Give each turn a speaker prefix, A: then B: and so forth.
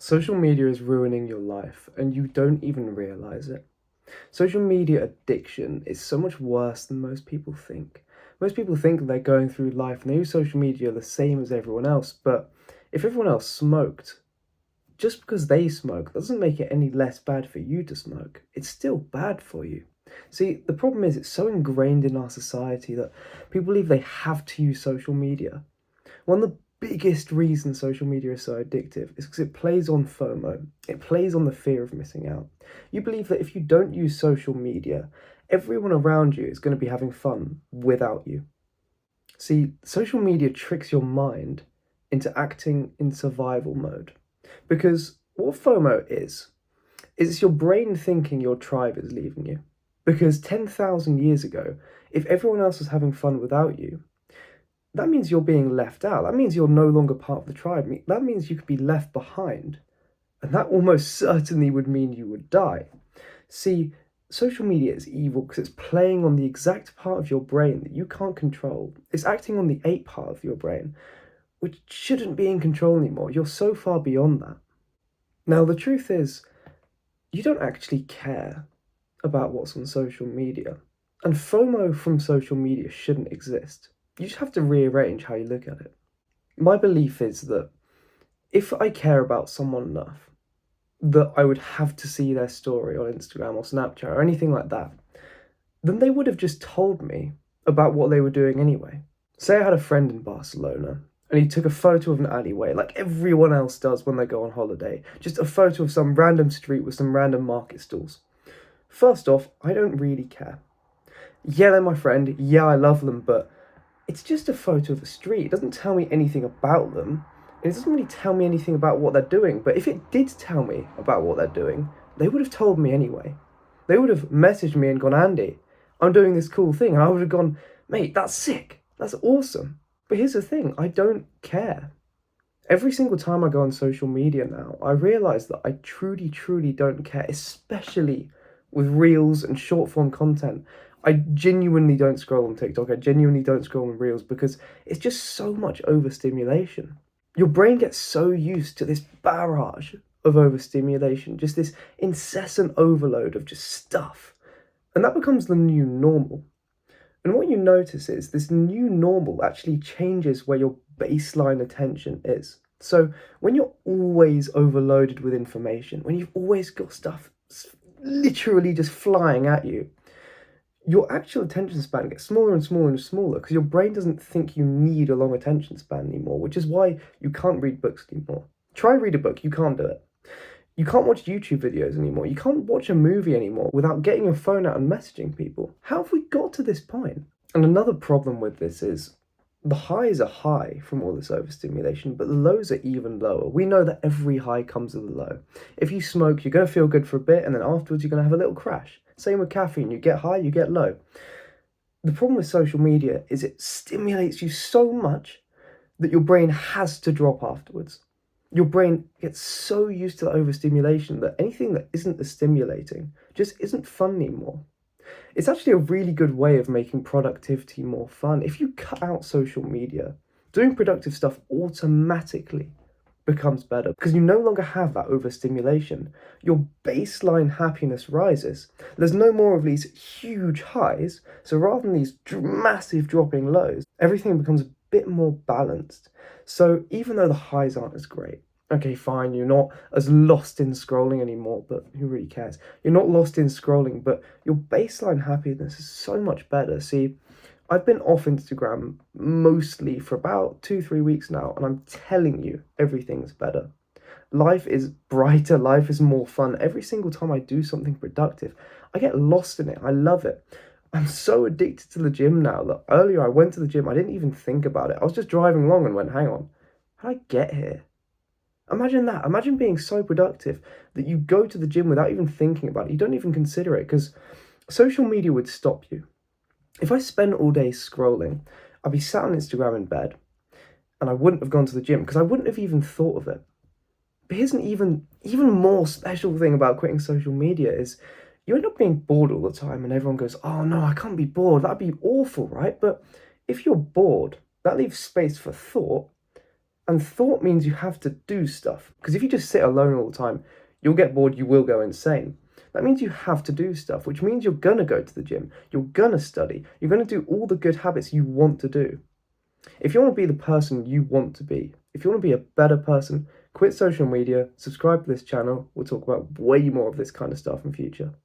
A: Social media is ruining your life and you don't even realize it. Social media addiction is so much worse than most people think. Most people think they're going through life and they use social media the same as everyone else, but if everyone else smoked, just because they smoke doesn't make it any less bad for you to smoke. It's still bad for you. See, the problem is it's so ingrained in our society that people believe they have to use social media. One of the biggest reasons social media is so addictive is because it plays on FOMO. It plays on the fear of missing out. You believe that if you don't use social media, everyone around you is going to be having fun without you. See, social media tricks your mind into acting in survival mode. Because what FOMO is it's your brain thinking your tribe is leaving you. Because 10,000 years ago, if everyone else was having fun without you, that means you're being left out. That means you're no longer part of the tribe. That means you could be left behind. And that almost certainly would mean you would die. See, social media is evil because it's playing on the exact part of your brain that you can't control. It's acting on the ape part of your brain, which shouldn't be in control anymore. You're so far beyond that. Now, the truth is, you don't actually care about what's on social media. And FOMO from social media shouldn't exist. You just have to rearrange how you look at it. My belief is that if I care about someone enough, that I would have to see their story on Instagram or Snapchat or anything like that, then they would have just told me about what they were doing anyway. Say I had a friend in Barcelona and he took a photo of an alleyway like everyone else does when they go on holiday, just a photo of some random street with some random market stalls. First off, I don't really care. Yeah, they're my friend, yeah, I love them, but it's just a photo of a street. It doesn't tell me anything about them. It doesn't really tell me anything about what they're doing. But if it did tell me about what they're doing, they would have told me anyway. They would have messaged me and gone, Andy, I'm doing this cool thing. And I would have gone, mate, that's sick. That's awesome. But here's the thing, I don't care. Every single time I go on social media now, I realise that I truly, truly don't care, especially with reels and short form content. I genuinely don't scroll on TikTok. I genuinely don't scroll on reels because it's just so much overstimulation. Your brain gets so used to this barrage of overstimulation, just this incessant overload of just stuff. And that becomes the new normal. And what you notice is this new normal actually changes where your baseline attention is. So when you're always overloaded with information, when you've always got stuff literally just flying at you, your actual attention span gets smaller and smaller and smaller because your brain doesn't think you need a long attention span anymore, which is why you can't read books anymore. Try read a book, you can't do it. You can't watch YouTube videos anymore. You can't watch a movie anymore without getting your phone out and messaging people. How have we got to this point? And another problem with this is the highs are high from all this overstimulation, but the lows are even lower. We know that every high comes with a low. If you smoke, you're going to feel good for a bit, and then afterwards you're going to have a little crash. Same with caffeine. You get high, you get low. The problem with social media is it stimulates you so much that your brain has to drop afterwards. Your brain gets so used to the overstimulation that anything that isn't as stimulating just isn't fun anymore. It's actually a really good way of making productivity more fun. If you cut out social media, doing productive stuff automatically becomes better because you no longer have that overstimulation. Your baseline happiness rises. There's no more of these huge highs, so rather than these massive dropping lows, everything becomes a bit more balanced. So even though the highs aren't as great, okay, fine, you're not as lost in scrolling anymore, but who really cares? You're not lost in scrolling, but your baseline happiness is so much better. See, I've been off Instagram mostly for about 2-3 weeks now, and I'm telling you, everything's better. Life is brighter, life is more fun. Every single time I do something productive, I get lost in it. I love it. I'm so addicted to the gym now that earlier I went to the gym, I didn't even think about it. I was just driving along and went, hang on, how did I get here? Imagine that. Imagine being so productive that you go to the gym without even thinking about it. You don't even consider it because social media would stop you. If I spent all day scrolling, I'd be sat on Instagram in bed and I wouldn't have gone to the gym because I wouldn't have even thought of it. But here's an even more special thing about quitting social media is you end up being bored all the time and everyone goes, oh no, I can't be bored. That'd be awful, right? But if you're bored, that leaves space for thought. And thought means you have to do stuff. Because if you just sit alone all the time, you'll get bored, you will go insane. That means you have to do stuff, which means you're gonna go to the gym, you're gonna study, you're gonna do all the good habits you want to do. If you want to be the person you want to be, if you want to be a better person, quit social media, subscribe to this channel. We'll talk about way more of this kind of stuff in future.